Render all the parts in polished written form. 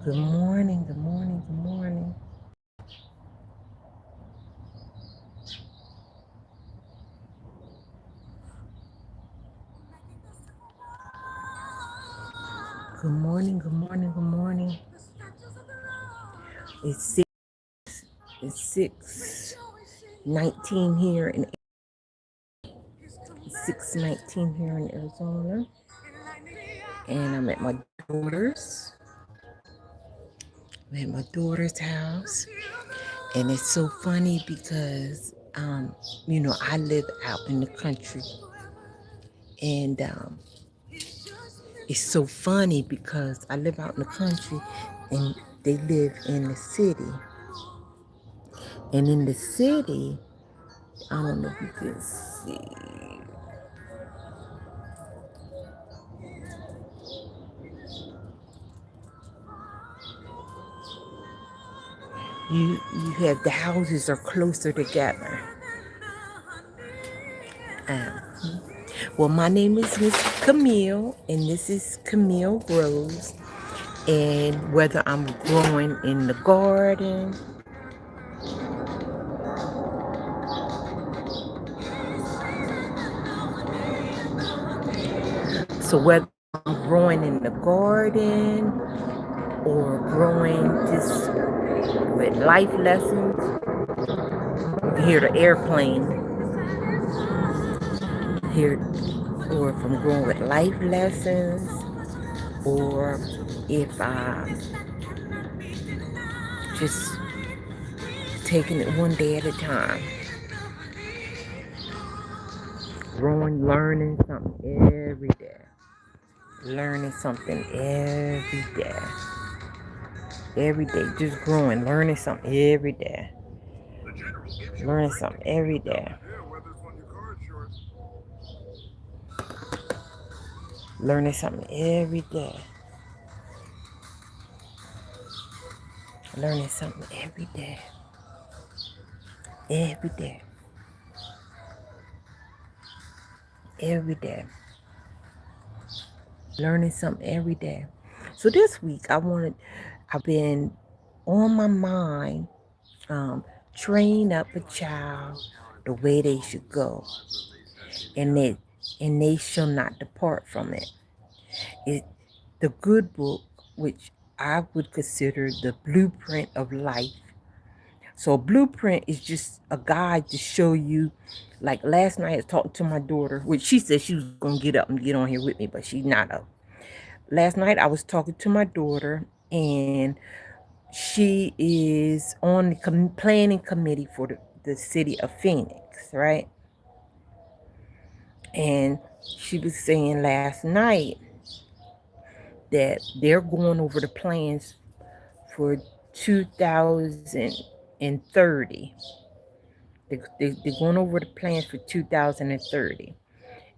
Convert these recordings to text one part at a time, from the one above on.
Good morning, good morning, good morning. Good morning, good morning, good morning. It's six. It's 6:19 here in 6:19 here in Arizona, and I'm at my daughter's. I'm at my daughter's house, and it's so funny because I live out in the country, and it's so funny because I live out in the country, and they live in the city. And in the city, I don't know if you can see. You have the houses are closer together. Um, well, my name is Miss Camille, and this is Camille Grows. And whether I'm growing in the garden, so whether I'm growing in the garden or growing just with life lessons, you can hear the airplane here, or if I'm growing with life lessons, or if I'm just taking it one day at a time, growing, learning something every day, learning something every day, just growing, learning something every day, learning something every day, learning something every day, learning something every day, every day, every day, learning something every day. So this week I've been on my mind, um, train up a child the way they should go, and they shall not depart from it. It the good book, which I would consider the blueprint of life. So a blueprint is just a guide to show you. Like last night I was talking to my daughter, which she said she was gonna get up and get on here with me, but she's not up. Last night I was talking to my daughter, and she is on the planning committee for the city of Phoenix, right? And she was saying last night that they're going over the plans for 2030. They're going over the plans for 2030.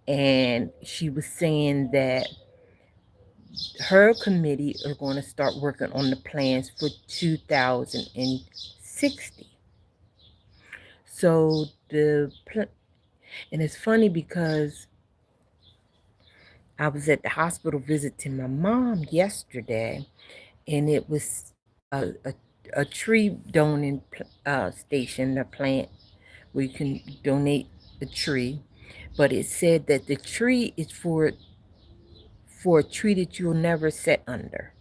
And she was saying that her committee are going to start working on the plans for 2060. So and it's funny because I was at the hospital visiting my mom yesterday, and it was a tree donating station, a plant where you can donate a tree. But it said that the tree is for a tree that you'll never sit under.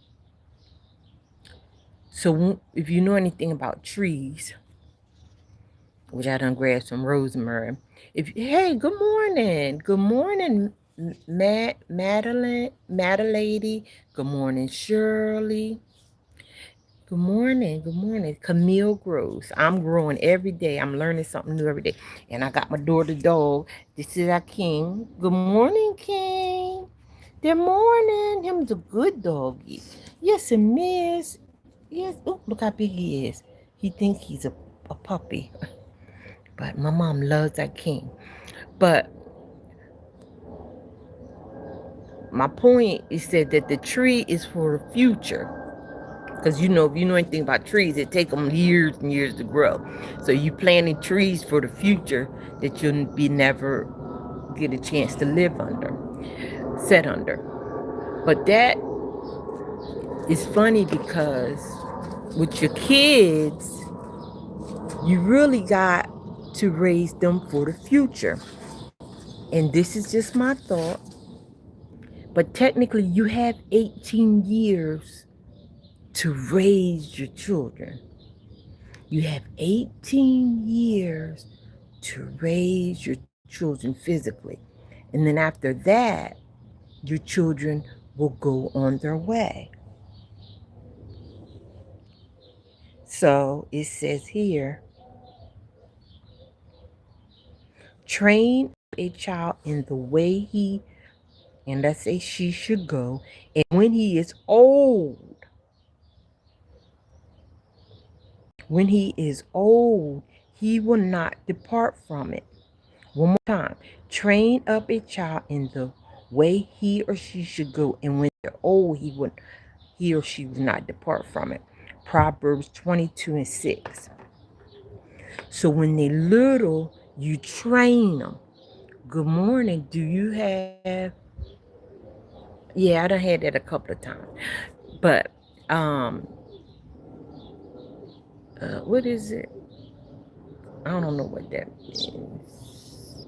So if you know anything about trees, which I done grabbed some rosemary. Good morning, Madeline, good morning, Shirley. Good morning. Camille Grows. I'm growing every day. I'm learning something new every day. And I got my daughter dog. This is our King. Good morning, King. Good morning. Him's a good doggy. Yes, it is. Yes. Oh, look how big he is. He thinks he's a puppy. But my mom loves that King. But my point is that the tree is for the future. Because if you know anything about trees, it takes them years and years to grow. So you planting trees for the future that you'll be never get a chance to live under, set under. But that It's funny because with your kids, you really got to raise them for the future. And this is just my thought, but technically, you have 18 years to raise your children. You have 18 years to raise your children physically. And then after that, your children will go on their way. So it says here, train a child in the way he, and let's say she should go, and when he is old, when he is old, he will not depart from it. One more time. Train up a child in the way he or she should go, and when they're old, he or she will not depart from it. Proverbs 22:6. So when they little, you train them. Good morning. Do you have? Yeah, I done had that a couple of times. But what is it? I don't know what that means.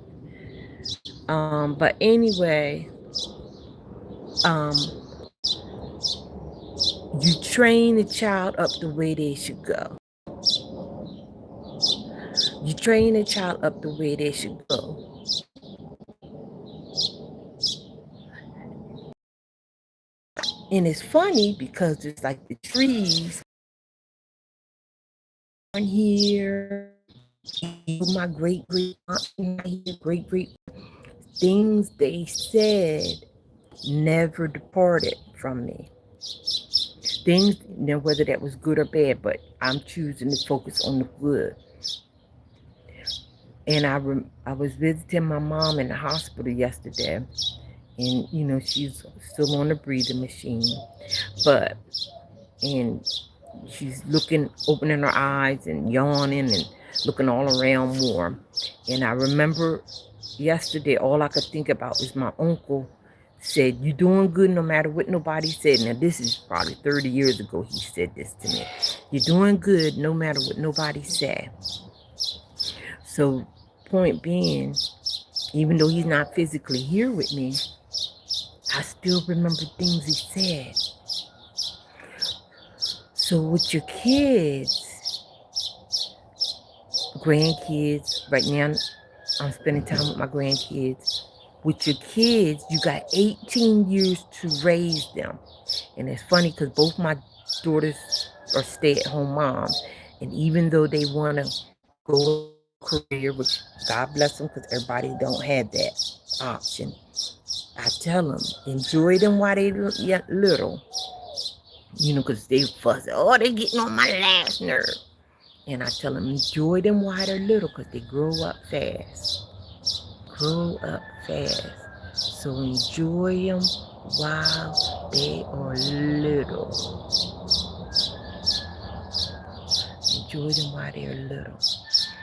But anyway, um, you train the child up the way they should go. You train a child up the way they should go. And it's funny because it's like the trees on here, my great aunt, great things they said never departed from me. Things, whether that was good or bad, but I'm choosing to focus on the good. And I was visiting my mom in the hospital yesterday, and she's still on the breathing machine, but and she's looking, opening her eyes and yawning and looking all around more. And I remember yesterday, all I could think about was my uncle said, "You doing good no matter what nobody said." Now this is probably 30 years ago he said this to me. "You're doing good no matter what nobody said." So point being, even though he's not physically here with me, I still remember things he said. So with your kids, grandkids, right now I'm spending time with my grandkids. With your kids, you got 18 years to raise them. And it's funny because both my daughters are stay-at-home moms. And even though they want to go career, which God bless them because everybody don't have that option, I tell them, enjoy them while they little. Because they fuss. Oh, they getting on my last nerve. And I tell them, enjoy them while they're little because they grow up fast. Grow up fast. So enjoy them while they are little. Enjoy them while they're little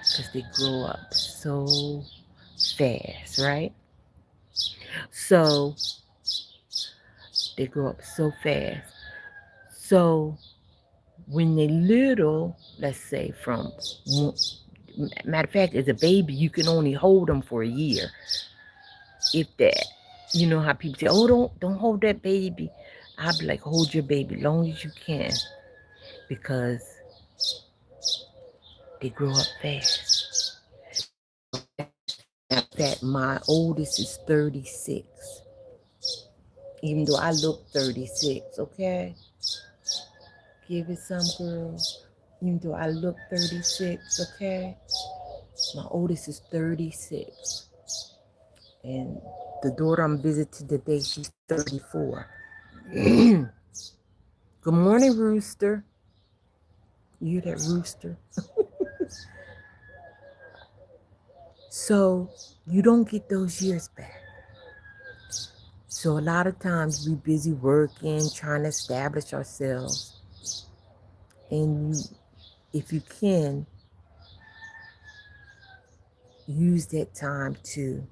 because they grow up so fast, right? So they grow up so fast. So when they little, let's say from, matter of fact, as a baby, you can only hold them for a year, if that. You know how people say, "Oh, don't hold that baby." I'd be like, hold your baby long as you can, because they grow up fast. That my oldest is 36, even though I look 36. Okay, give it some, girl. Even though I look 36, okay, my oldest is 36. And the daughter I'm visiting today, she's 34. Good morning, Rooster. You hear that rooster? So you don't get those years back. So a lot of times we busy working, trying to establish ourselves. And if you can, use that time to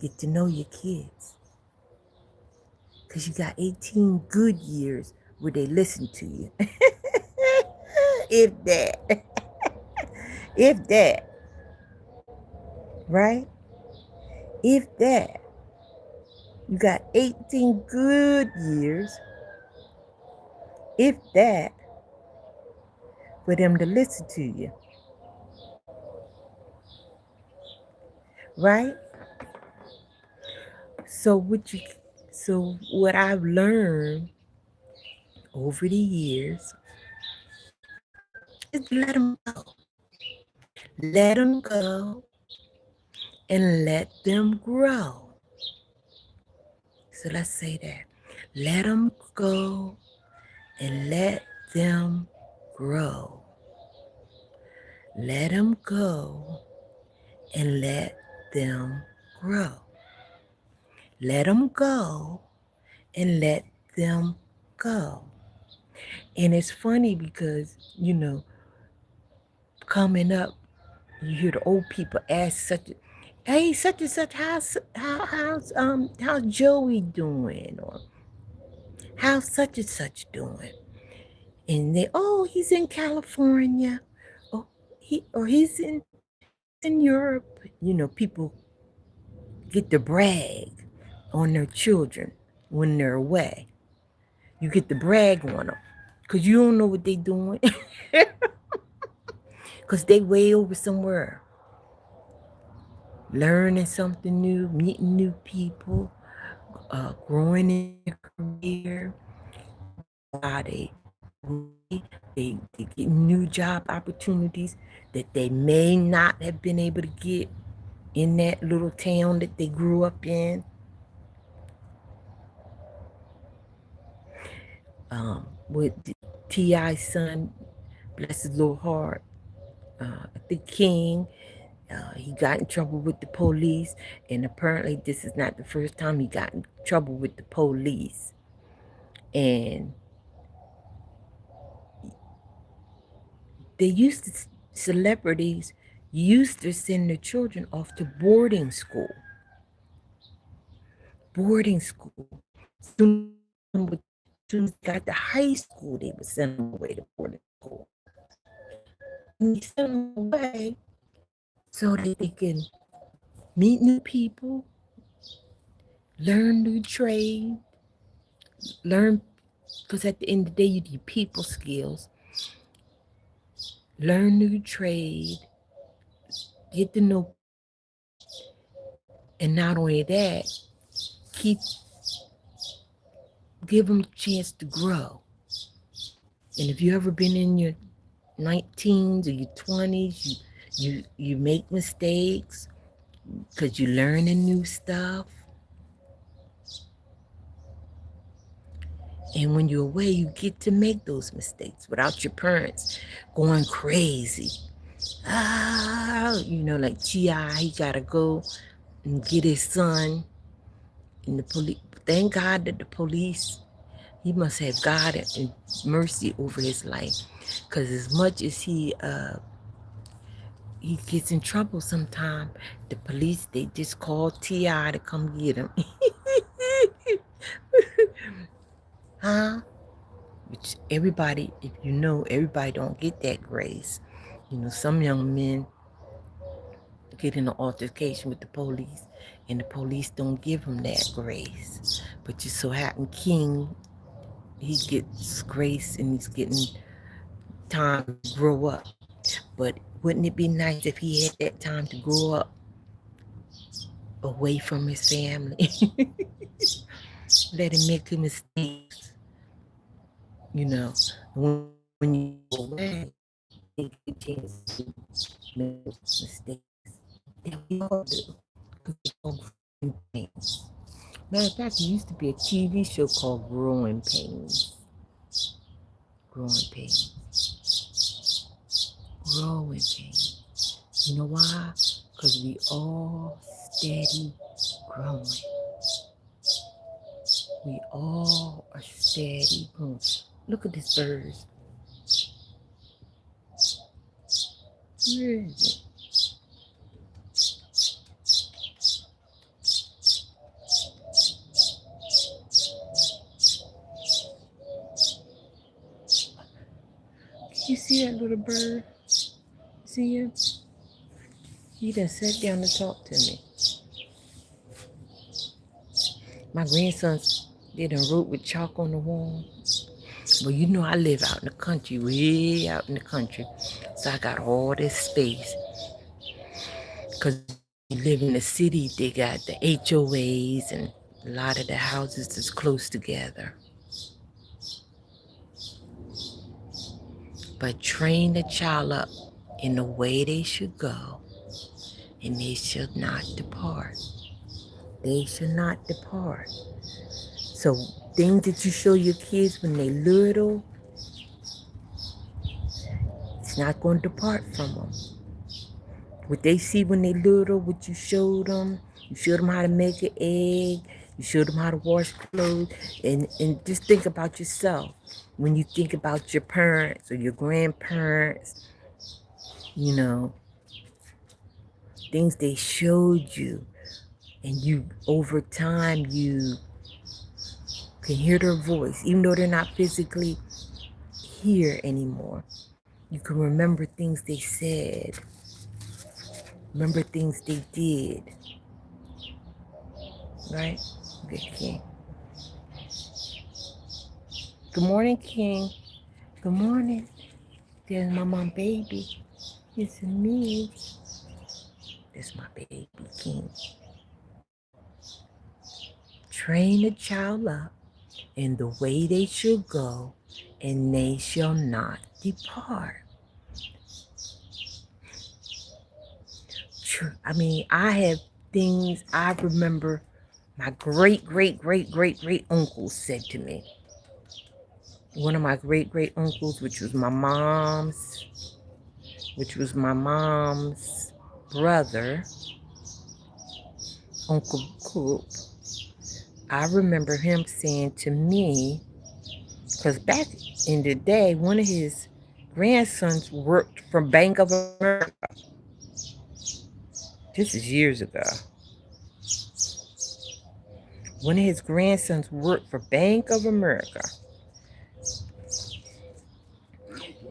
get to know your kids. Because you got 18 good years where they listen to you. If that. If that. Right? If that. You got 18 good years. If that. For them to listen to you. Right? So what I've learned over the years is let them go. Let them go and let them grow. So let's say that. Let them go and let them grow. Let them go and let them grow. Let them go and let them go. And it's funny because, coming up, you hear the old people ask hey, such and such, how's Joey doing? Or how's such and such doing? And he's in California. Oh, he's in Europe. People get to brag on their children when they're away. You get to brag on them because you don't know what they're doing. Because they way over somewhere, learning something new, meeting new people, growing in their career. Why they get new job opportunities that they may not have been able to get in that little town that they grew up in. With T.I.'s son, bless his little heart, the King, he got in trouble with the police, and apparently this is not the first time he got in trouble with the police. And celebrities used to send their children off to boarding school. Boarding school. Soon as they got to high school, they would send them away to boarding school. And they send them away so that they can meet new people, learn new trade, because at the end of the day, you need people skills, learn new trade, get to know, and not only that, give them a chance to grow. And if you ever been in your 19s or your 20s, you make mistakes because you're learning new stuff. And when you're away, you get to make those mistakes without your parents going crazy. Like T.I., he got to go and get his son. And the police, thank God that the police, he must have God and mercy over his life. Because as much as he gets in trouble sometime, the police, they just call T.I. to come get him. Huh? Which everybody, if you know, everybody don't get that grace. Some young men get in an altercation with the police, and the police don't give them that grace. But just so happen King, he gets grace and he's getting time to grow up. But wouldn't it be nice if he had that time to grow up away from his family? Let him make the mistakes. When you go away, you get a chance to make those mistakes. That we all do. Growing pains. Matter of fact, there used to be a TV show called Growing Pains. Growing Pains. Growing Pains. You know why? Because we all steady growing. We all are steady growing. Look at this bird. Where is it? see that little bird? See him? He done sat down to talk to me. My grandsons, they done wrote with chalk on the wall. Well, you know I live out in the country, way out in the country. So I got all this space. Because you live in the city, they got the HOAs and a lot of the houses is close together. But train the child up in the way they should go, and they shall not depart. They shall not depart. So things that you show your kids when they little, it's not going to depart from them. What they see when they little, what you showed them how to make an egg, you showed them how to wash clothes, and just think about yourself. When you think about your parents or your grandparents, you know, things they showed you, and you, over time, you can hear their voice, even though they're not physically here anymore. You can remember things they said, remember things they did, right? Good King. Good morning, King. Good morning. There's my mom, baby. It's me. There's my baby, King. Train a child up in the way they should go, and they shall not depart. I mean, I have things I remember my great uncles said to me. One of my great uncles, which was my mom's brother, Uncle Coop. I remember him saying to me, because back in the day, one of his grandsons worked for Bank of America. This is years ago. One of his grandsons worked for Bank of America.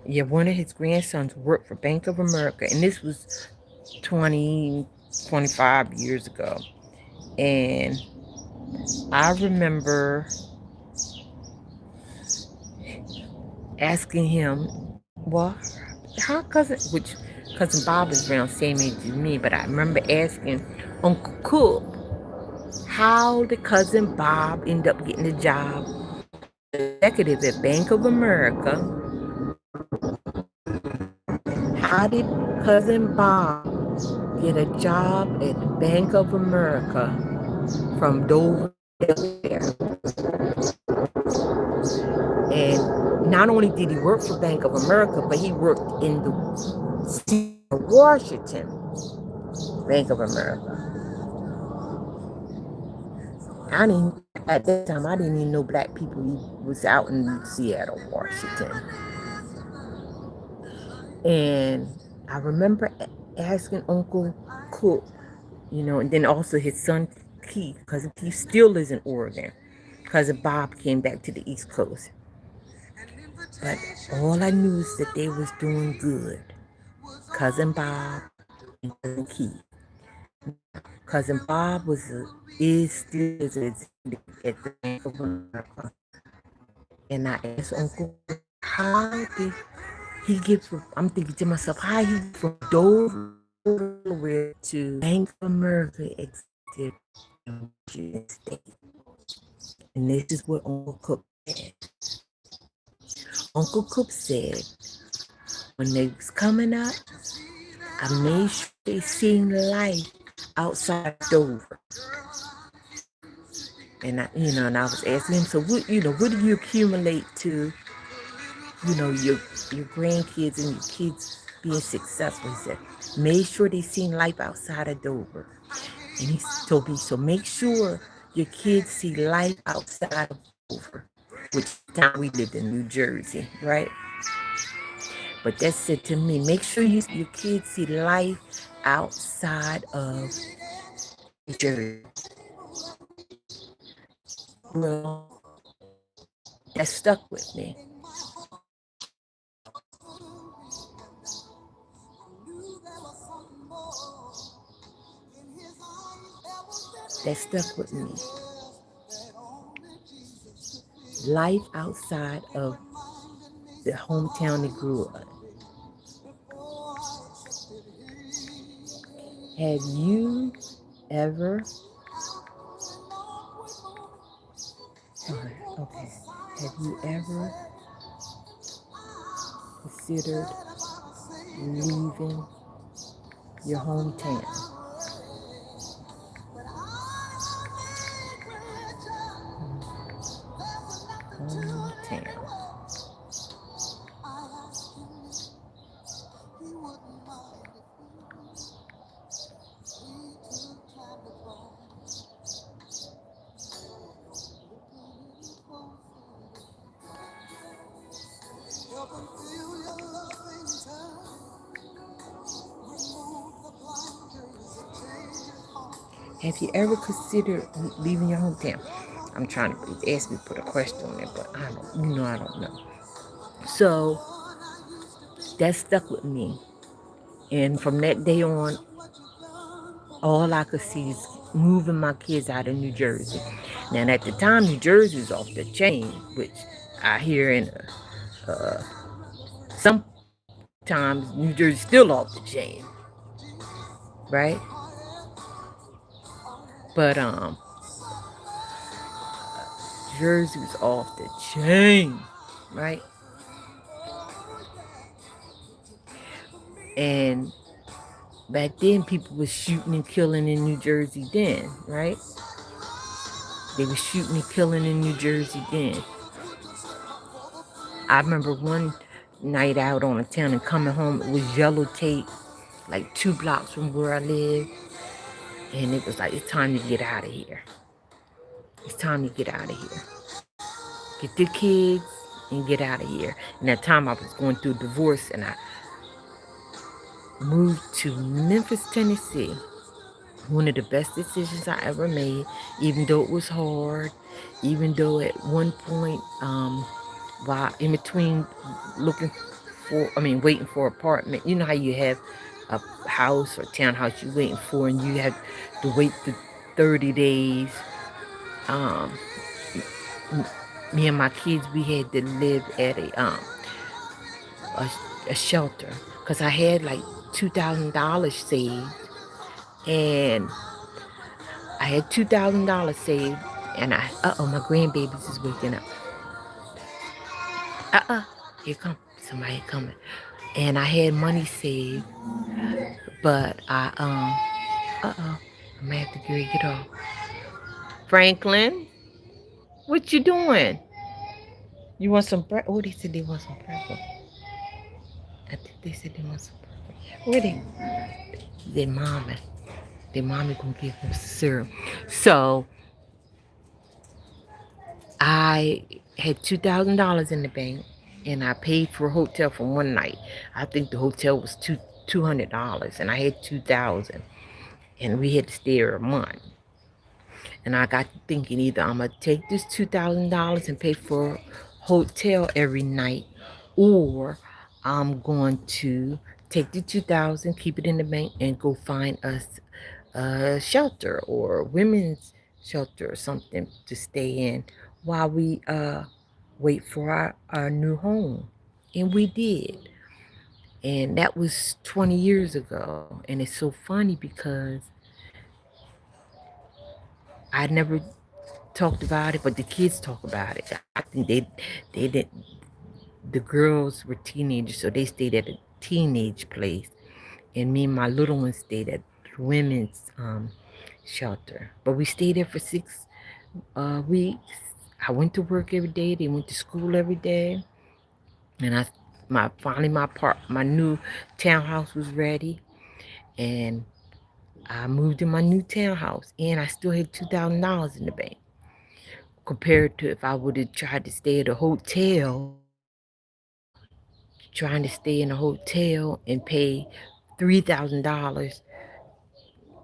Yeah, one of his grandsons worked for Bank of America, and this was 25 years ago. And I remember asking him, well, how cousin Bob is around same age as me, but I remember asking Uncle Cook, how did cousin Bob end up getting a job executive at Bank of America? How did cousin Bob get a job at Bank of America from Dover, Delaware? And not only did he work for Bank of America, but he worked in the city of Washington, Bank of America. At that time, I didn't even know black people was out in Seattle, Washington. And I remember asking Uncle Cook, and then also his son Keith, because Keith still lives in Oregon. Cousin Bob came back to the East Coast. But all I knew is that they was doing good. Cousin Bob and Cousin Keith. Cousin Bob is still at the Bank of America. And I asked Uncle, how did he get from, I'm thinking to myself, how he get from Dover to Bank of America executive in Washington State. And this is what Uncle Cook said. Uncle Cook said, when they was coming up, I made sure they seen life outside Dover. And I was asking him, so what do you accumulate to, your grandkids and your kids being successful? He said, made sure they seen life outside of Dover. And he told me, so make sure your kids see life outside of Dover, which time we lived in New Jersey, right? But that said to me, make sure your kids see life outside of New Jersey. Well, that stuck with me. that stuck with me. Life outside of the hometown they grew up. Have you ever, okay, have you ever considered leaving your hometown? Hometown. Have you ever considered leaving your hometown? I'm trying to ask me to put a question on it, but I don't, I don't know. So that stuck with me. And from that day on, all I could see is moving my kids out of New Jersey. Now, at the time, New Jersey was off the chain, which I hear in sometimes New Jersey's still off the chain, right? But Jersey was off the chain, right? And back then, people were shooting and killing in New Jersey then, right? They were shooting and killing in New Jersey then. I remember one night out on the town and coming home, it was yellow tape, like 2 blocks from where I live. And it was like, it's time to get out of here. It's time to get out of here. Get the kids and get out of here. And that time I was going through a divorce and I moved to Memphis, Tennessee. One of the best decisions I ever made, even though it was hard, even though at one point, while in between waiting for an apartment, you know how you have a house or townhouse you're waiting for and you have to wait the 30 days. Um, Me and my kids, we had to live at a shelter because I had like $2,000 saved, and I had $2,000 saved, and my grandbabies is waking up. Here come somebody coming, and I had money saved, but I'm gonna have to get off. Franklin, what you doing? You want some bread? Oh, they said they want some breakfast. I think they said they want some breakfast. Where they? Their mama. Their mommy gonna give them syrup. So I had $2,000 in the bank, and I paid for a hotel for one night. I think the hotel was $200, and I had 2,000, and we had to stay there a month. And I got to thinking either I'm gonna take this $2,000 and pay for a hotel every night, or I'm going to take the 2,000, keep it in the bank, and go find us a shelter or women's shelter or something to stay in while we wait for our new home. And we did. And that was 20 years ago. And it's so funny because I never talked about it, but the kids talk about it. I think they did. The girls were teenagers, so they stayed at a teenage place, and me and my little one stayed at the women's shelter. But we stayed there for 6 weeks. I went to work every day. They went to school every day, and my new townhouse was ready, and I moved in my new townhouse, and I still had $2,000 in the bank. Compared to if I would have tried to stay at a hotel, trying to stay in a hotel and pay $3,000.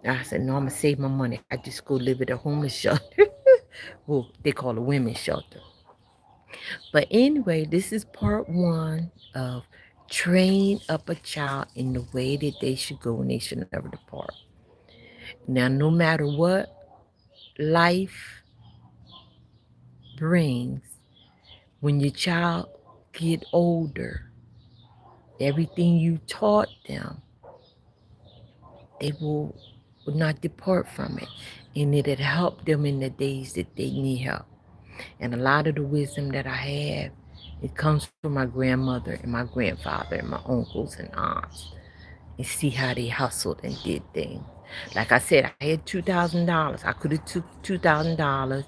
I said, no, I'm going to save my money. I just go live at a homeless shelter. Well, they call it a women's shelter. But anyway, this is part one of train up a child in the way that they should go and they should never depart. Now, no matter what, life brings when your child get older, everything you taught them, they will not depart from it. And it'll help them in the days that they need help. And a lot of the wisdom that I have, it comes from my grandmother and my grandfather and my uncles and aunts. And see how they hustled and did things. Like I said, I had $2,000. I could have took $2,000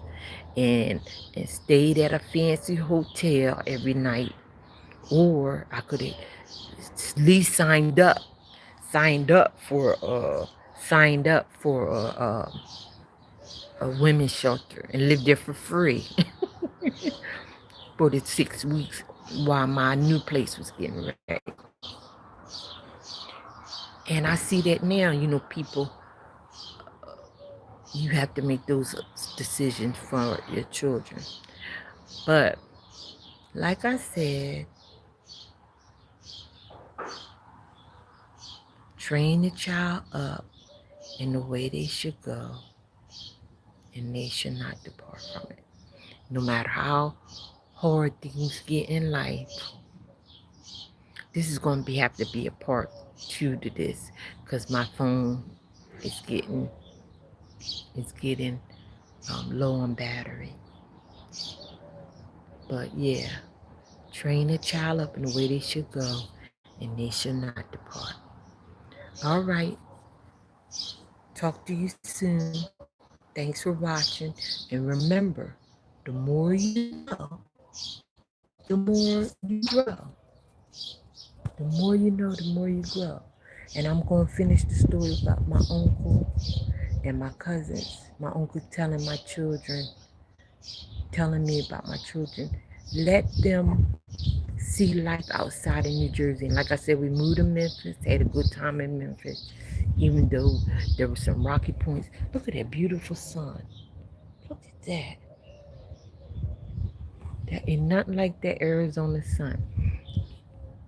and stayed at a fancy hotel every night, or I could have at least signed up for a women's shelter and lived there for free for the 6 weeks while my new place was getting ready. And I see that now, people, you have to make those decisions for your children. But like I said, train the child up in the way they should go, and they should not depart from it. No matter how hard things get in life, this is going to have to be a part 2 to this, because my phone is getting low on battery. But yeah, train a child up in the way they should go, and they should not depart. All right. Talk to you soon. Thanks for watching. And remember, the more you know, the more you grow. The more you know, the more you grow. And I'm going to finish the story about my uncle and my cousins. My uncle telling me about my children. Let them see life outside of New Jersey. And like I said, we moved to Memphis, had a good time in Memphis, even though there were some rocky points. Look at that beautiful sun. Look at that. There ain't nothing like that Arizona sun.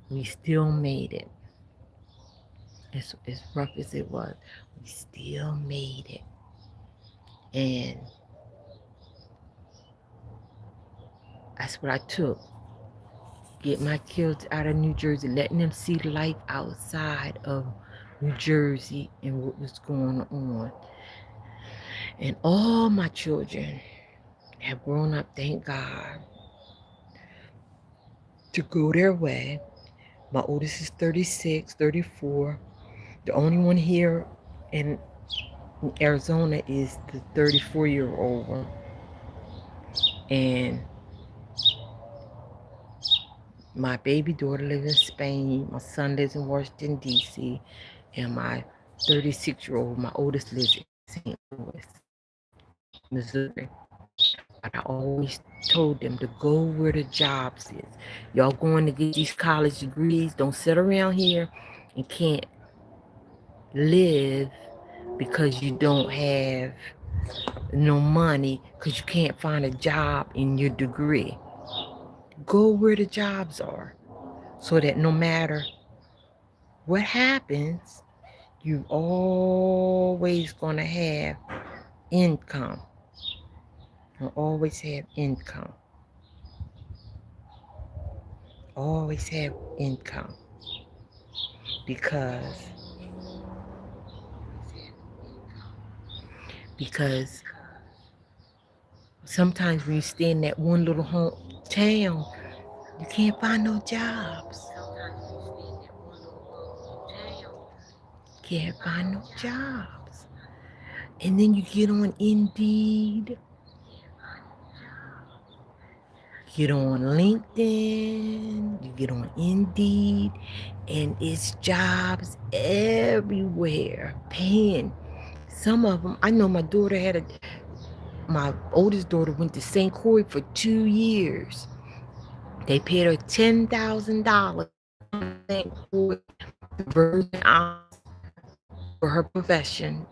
We still made it. As rough as it was, we still made it. And that's what I took. Get my kids out of New Jersey, letting them see life outside of New Jersey and what was going on. And all my children have grown up, thank God, to go their way. My oldest is 36, 34. The only one here in Arizona is the 34-year-old one. And my baby daughter lives in Spain. My son lives in Washington, D.C. And my 36-year-old, my oldest, lives in St. Louis, Missouri. But I always told them to go where the jobs is. Y'all going to get these college degrees. Don't sit around here and can't live because you don't have no money, because you can't find a job in your degree. Go where the jobs are, so that no matter what happens, you always gonna have income. You always have income. Always have income. Because sometimes when you stay in that one little hometown, you can't find no jobs. Can't find no jobs. And then you get on Indeed, get on LinkedIn, you get on Indeed, and it's jobs everywhere, paying. Some of them, I know my oldest daughter went to St. Croix for 2 years. They paid her $10,000 in St. Croix, the Virgin Islands, for her profession.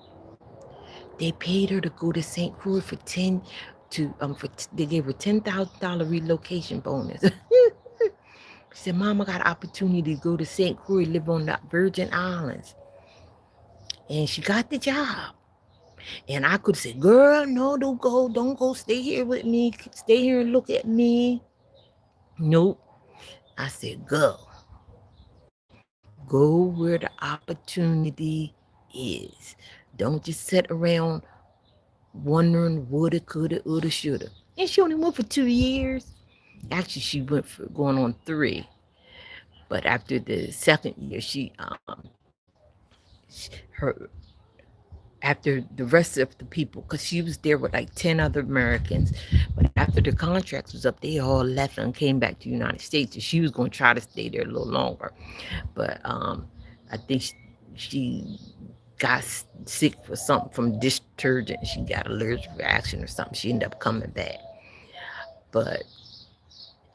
They paid her to go to St. Croix for they gave her $10,000 relocation bonus. She said, Mama got an opportunity to go to St. Croix, live on the Virgin Islands. And she got the job. And I could say, girl, no, don't go, stay here with me, stay here and look at me. Nope. I said, go where the opportunity is. Don't just sit around wondering woulda, coulda, woulda, shoulda. And she only went for 2 years. Actually, she went for going on 3. But after the second year, her after the rest of the people, because she was there with like 10 other Americans. But after the contract was up, they all left and came back to the United States. And she was going to try to stay there a little longer. But I think she got sick for something from detergent. She got an allergic reaction or something. She ended up coming back. But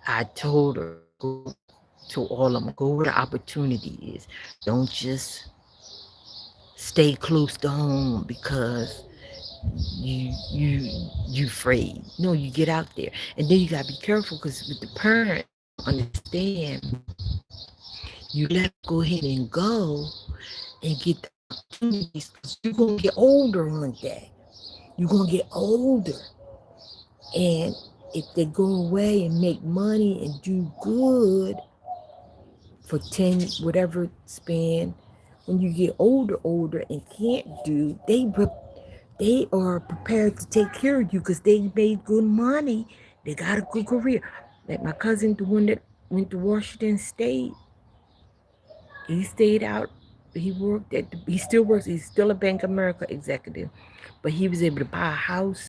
I told her, go to all of them, go where the opportunity is. Don't just stay close to home because you afraid. No, you get out there. And then you gotta be careful because with the parent understand, you let go ahead and go and get the opportunities because you're gonna get older one day. You're gonna get older. And if they go away and make money and do good for 10 whatever span, when you get older and can't do, they are prepared to take care of you because they made good money. They got a good career. Like my cousin, the one that went to Washington State, he stayed out. He worked he still works. He's still a Bank of America executive, but he was able to buy a house